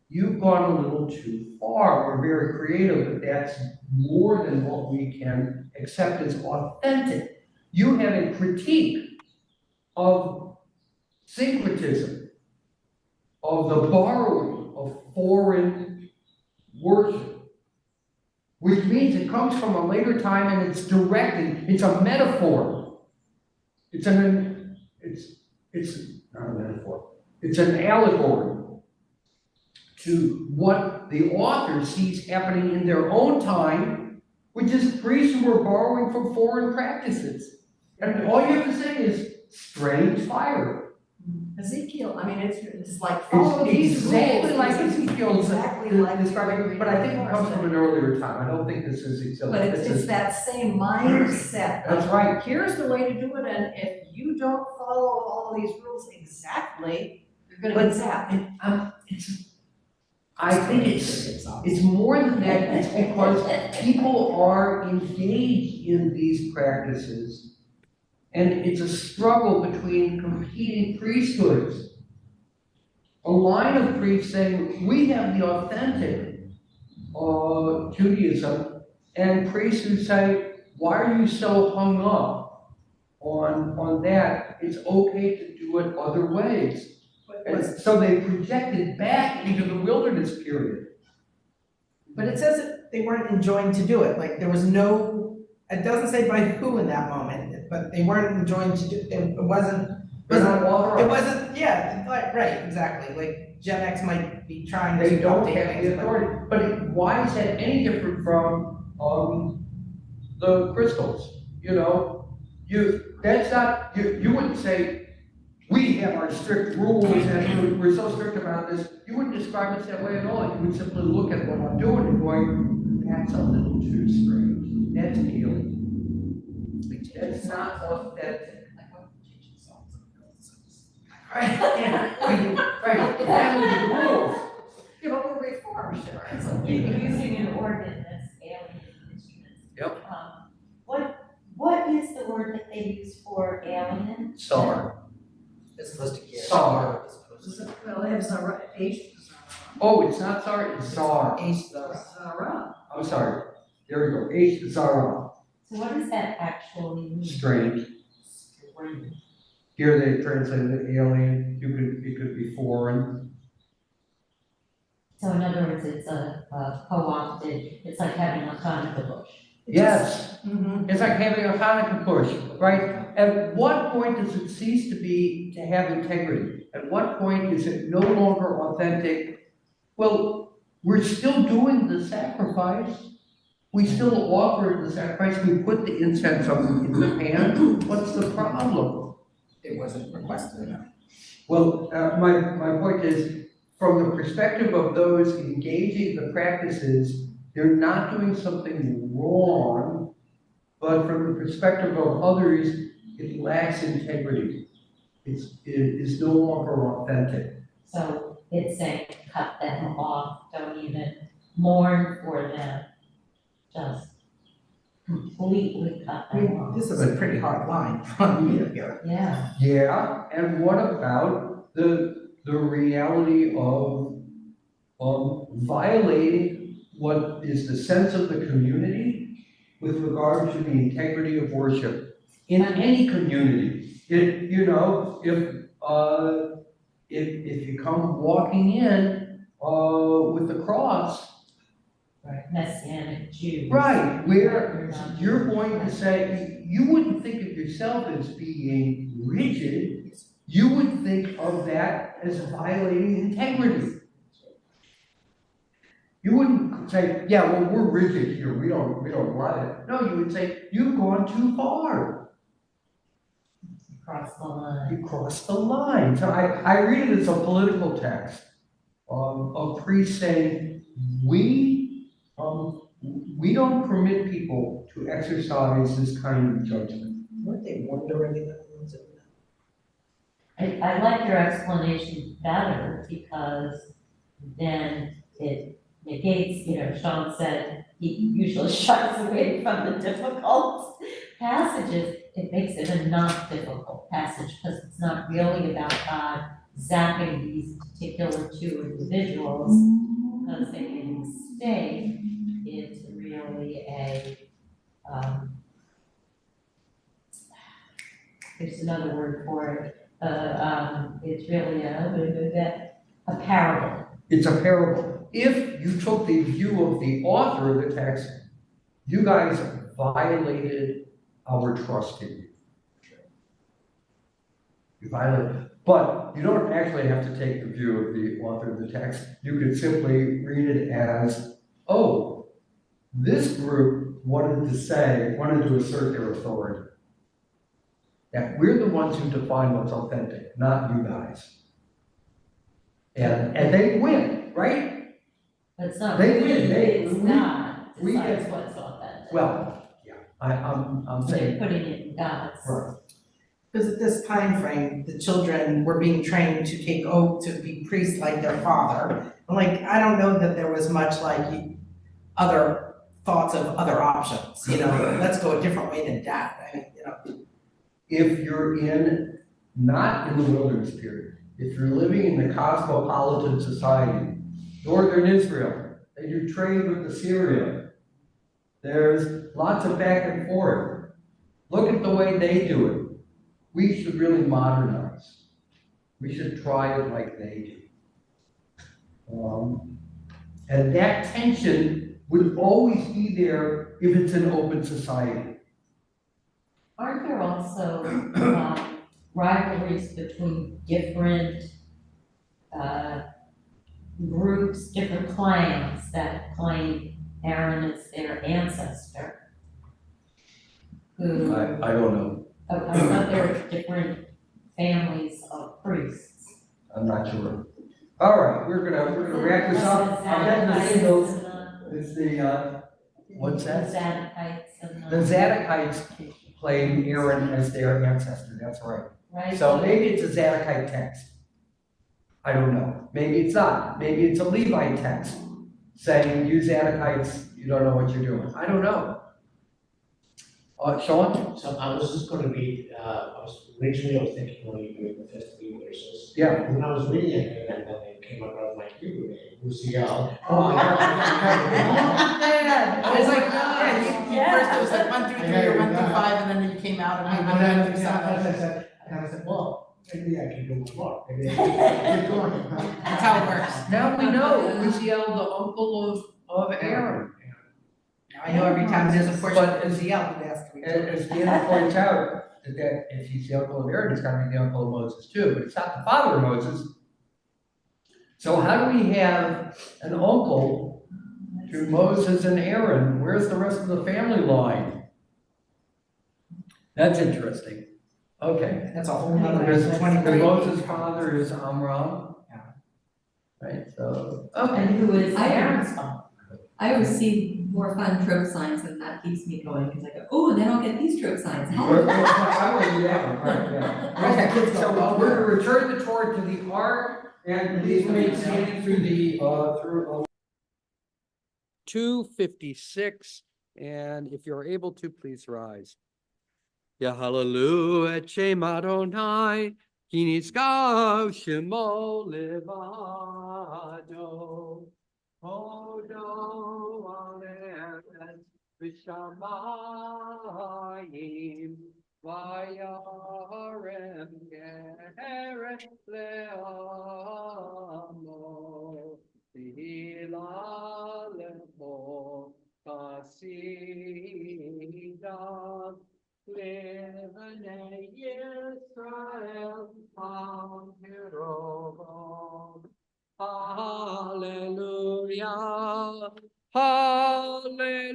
you've gone a little too far. We're very creative, but that's more than what we can accept as authentic. You have a critique of syncretism, of the borrowing of foreign worship, which means it comes from a later time and it's directed, it's a metaphor. It's not a metaphor. It's an allegory to what the author sees happening in their own time, which is priests who were borrowing from foreign practices. And all you have to say is strange fire. Ezekiel, I mean, it's like, follow It's these exactly rules. like Ezekiel Exactly like describing, but I think it comes from an earlier time. I don't think this is Ezekiel. But it's that same mindset. That's right. Here's the way to do it, and if you don't follow all these rules exactly, you're gonna get zapped. I think it's more than that. It's because people are engaged in these practices. And it's a struggle between competing priesthoods. A line of priests saying, we have the authentic Judaism, and priests who say, why are you so hung up on that? It's okay to do it other ways. And so they projected back into the wilderness period. But it says that they weren't enjoined to do it, like there was no, it doesn't say by who in that moment, but they weren't enjoined to do, it wasn't, They're not authorized. it wasn't, yeah, right, exactly, like Gen X might be trying to. They don't update have things, the authority. But why is that any different from the crystals? That's not, you wouldn't say, we have our strict rules and we're so strict about this. You wouldn't describe it that way at all. You would simply look at what I'm doing and going, that's a little too strange. That's alien. That's not authentic. Right, yeah, right, that was the rules. Yeah, but we're reformed, sure. You're using an ordinance that's alien instruments. Yep. What is the word that they use for alien? Sar. It's supposed to get. Sar. Well, they have Zara, Oh, it's not Sar, it's Zar. Zara. I'm sorry. There we go. Zara. So what does that actually mean? Strange. Here they translated alien. It could be foreign. So in other words, it's a co-opted, it's like having a Hanukkah bush. Yes. Mm-hmm. It's like having a Hanukkah bush, right? At what point does it cease to have integrity? At what point is it no longer authentic? Well, we're still doing the sacrifice. We still offer the sacrifice. We put the incense in the pan. What's the problem? It wasn't requested enough. Well, my point is, from the perspective of those engaging the practices, they're not doing something wrong, but from the perspective of others, it lacks integrity. It is no longer authentic. So it's saying cut them off, don't even mourn for them, just completely cut I them mean, off. this is a pretty hard line from you here. Yeah, Yeah, and what about the reality of violating what is the sense of the community with regard to the integrity of worship in any community? If you come walking in with the cross, right, Messianic Jews. right, where you're going to say, you wouldn't think of yourself as being rigid, you would think of that as violating integrity. You wouldn't say, yeah, well, we're rigid here, we don't lie. No, you would say, you've gone too far. Cross the line. You crossed the line. So I read it as a political text. A priest saying, we don't permit people to exercise this kind of judgment. Weren't they wondering that? I like your explanation better because then it negates, Sean said he usually shies away from the difficult passages. It makes it a not difficult passage because it's not really about God zapping these particular two individuals because they made a mistake. It's really there's another word for it. It's really a parable. It's a parable. If you took the view of the author of the text, you guys violated our trust in you. You violated, but you don't actually have to take the view of the author of the text. You could simply read it as, oh, this group wanted to assert their authority. Yeah, we're the ones who define what's authentic, not you guys. And they win, right? But it's not They really, win. it's God we decides get- what's authentic. Well, yeah, I'm They're saying, putting it in God's. right. Because at this time frame, the children were being trained to take oath to be priests like their father. And like, I don't know that there was much like other thoughts of other options, let's go a different way than dad. I mean, If you're not in the wilderness period, if you're living in the cosmopolitan society, northern Israel, and you trade with Assyria, there's lots of back and forth. Look at the way they do it. We should really modernize. We should try it like they do. And that tension would always be there if it's an open society. Aren't there also rivalries between different groups, different clans that claim Aaron as their ancestor? Who, I don't know. I thought there were different families of priests. I'm not sure. All right, we're gonna wrap this up. I'll get the singles. It's the, what's that? The Zadokites and The Zadokites claim Aaron as their ancestor, that's right. right? So maybe it's a Zadokite text. I don't know. Maybe it's not. Maybe it's a Levite text saying, you Zadokites, you don't know what you're doing. I don't know. Sean? So I was just gonna read, I was thinking when you doing the first three verses. Yeah. And when I was reading it, and then it came across my Hebrew name, Uziel. Oh my God, I was like, first it was like 1 through 3 or 1 through Yeah. 5, and then you came out and And went then 1 through 7. and I said, well, maybe I can do more. Maybe I can keep going. That's how it works. Now we know Uziel, the uncle of Aaron. Now I know every time there's a portion But of Uziel, we ask to be As Deanna points out, that if he's the uncle of Aaron, he's gotta be the uncle of Moses too, but it's not the father of Moses. So how do we have an uncle to Moses and Aaron? Where's the rest of the family line? That's interesting. Okay. That's a whole nother Because 20. Moses' father is Amram. Yeah. Right, so, okay. And who is Aaron's father? I always see more fun trope signs and that keeps me going because I go, oh, then I'll get these trope signs. I want to do that one, right, yeah. Okay, so we're gonna return the Torah to the ark and please remain standing through the, through. 256, and if you're able to, please rise. Ya hallelu et Shem Adonai, ki nizkav shemo levado. Hodo aleres v'shamayim, vayarem geret le'amo, v'hila le'mo chasidav, Levanei Yisrael Ha'irov. Hallelujah, hallelujah.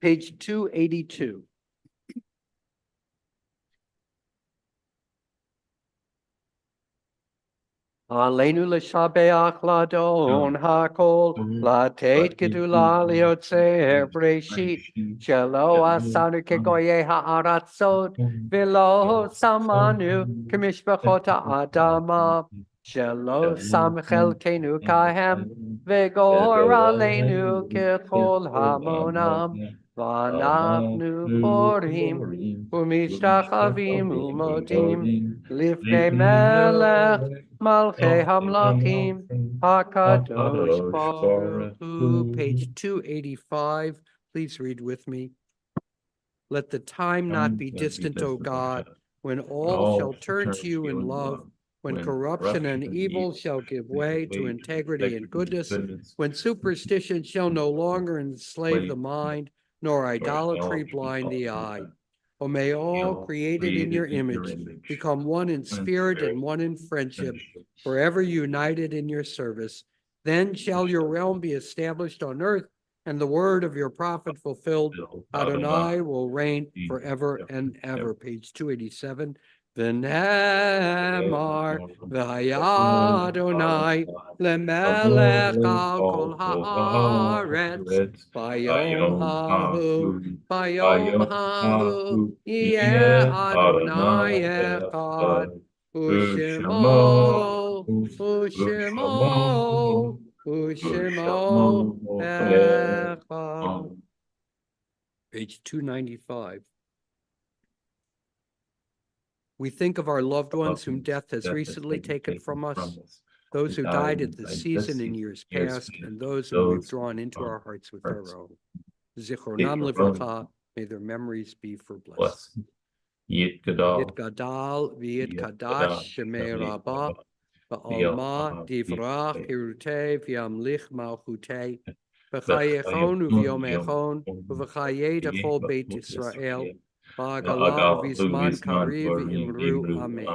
Page 282. Aleinu l'shabeach ladon hakol, latet gedula liotzer breshit, shelo asanu kegoye ha'aratzot, velo samanu kemishpachot ha'adama, shelo samchel kenu kahem, vegor aleinu kechol hamonam, v'anachnu korim, u'mishtachavim u'modim, lifnei melech, Malchei Hamlachim, Hakadosh Baruch Hu. Page 285. Please read with me. Let the time not be distant, O God, when all shall turn to you in love, when corruption and evil shall give way to integrity and goodness, when superstition shall no longer enslave the mind, nor idolatry blind the eye. O may all created in your image become one in spirit and one in friendship, forever united in your service. Then shall your realm be established on earth, and the word of your prophet fulfilled. Adonai will reign forever and ever. Page 287. V'nemar v'haya Adonai lemelech al kol haaretz bayom hahu yeh Adonai echad u'shemo echad. Page 295. We think of our loved ones whom death has recently taken from us, those who died at this season in years past, and those whom we've drawn into our hearts with our own. Zichronam livracha, may their memories be for blessing. Yit gadal v'yit kadash shemei rabbah v'alma divrach hirutei v'yamlich malchutei v'chayechon u'v'yomechon u'v'chayei d'chol Beit Yisrael v'agala v'zman kariv imru amen.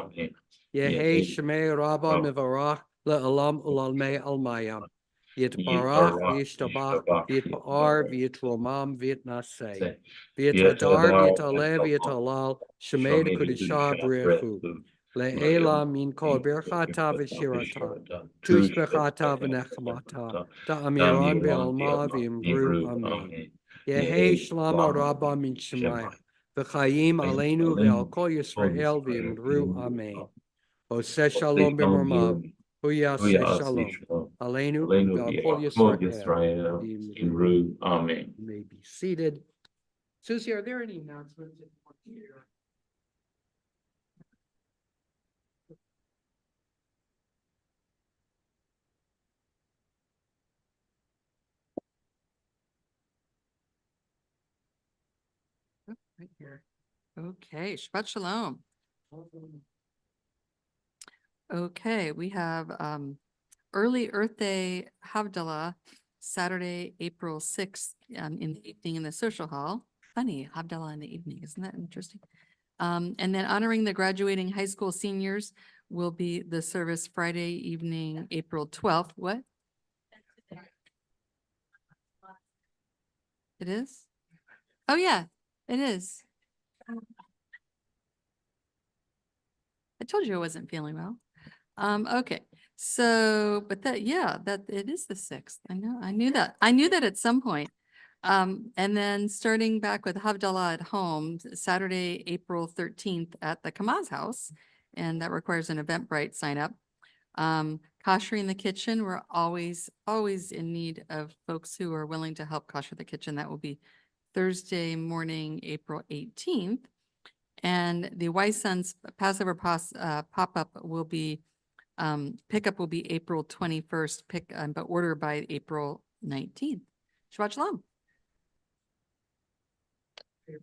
Yehei shemei rabbah mivarach le'alam u'lalmei almayam. Yitbarach v'yishtabach v'yitpa'ar v'yitromam v'yitnaseh v'yithadar v'yitalev v'yitalal shemei d'kudishah b'rechu le'ela min kol birchata v'shirata tushbechata v'nechmata ta'amiran be'alma v'imru amen. Yehei shlama rabba min shemaya v'chayim aleinu ve'al kol Yisrael v'imru amen. Oseh shalom b'mormav Huyaseh shalom. Aleinu ve'al Yisrael. Imru. Amen. You may be seated. Susie, are there any announcements that you want to hear? Right here. Okay, Shabbat Shalom. Okay, we have early Earth Day Havdalah, Saturday, April 6th, in the evening in the social hall. Funny, Havdalah in the evening, isn't that interesting? And then honoring the graduating high school seniors will be the service Friday evening, April 12th. What? It is? Oh, yeah, it is. I told you I wasn't feeling well. Okay, so, but that, yeah, that it is the 6th. I know, I knew that. I knew that at some point. And then starting back with Havdalah at home, Saturday, April 13th at the Kamaz house. And that requires an Eventbrite sign up. Koshering the kitchen, we're always in need of folks who are willing to help kosher the kitchen. That will be Thursday morning, April 18th. And the Wise Sons Passover pop-up will be, pickup will be April 21st, but order by April 19th. Shabbat Shalom. Okay,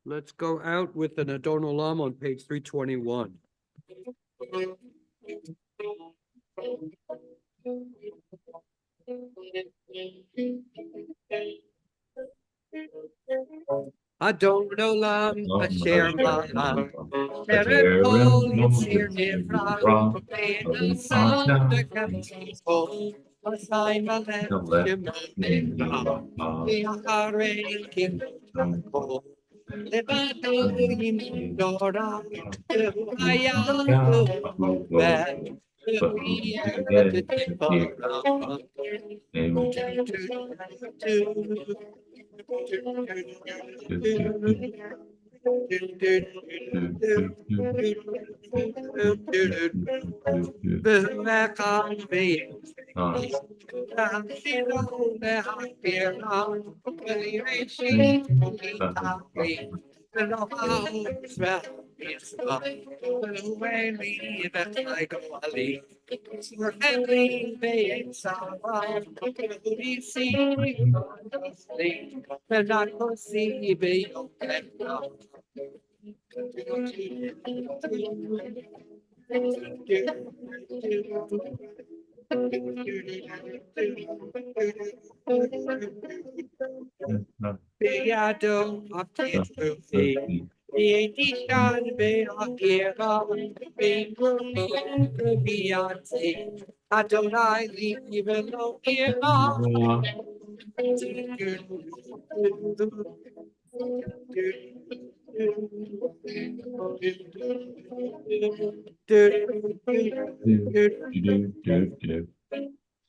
let's go out with an Adon Olam on page 321. Adon Olam asher malach Eret kol yitzir nifra Ve'en asam dekem Asai malach shema nifra Ve'acharei kibel Beato of Tennessee, Beatishan Beakira, Beyonce, Adonai, even though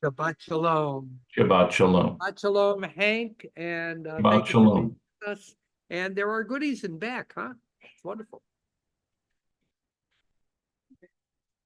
Shabbat Shalom. Shabbat shalom. Shabbat Shalom, Hank, and Shabbat thank you for being shalom. with us. And there are goodies in back, huh? It's wonderful.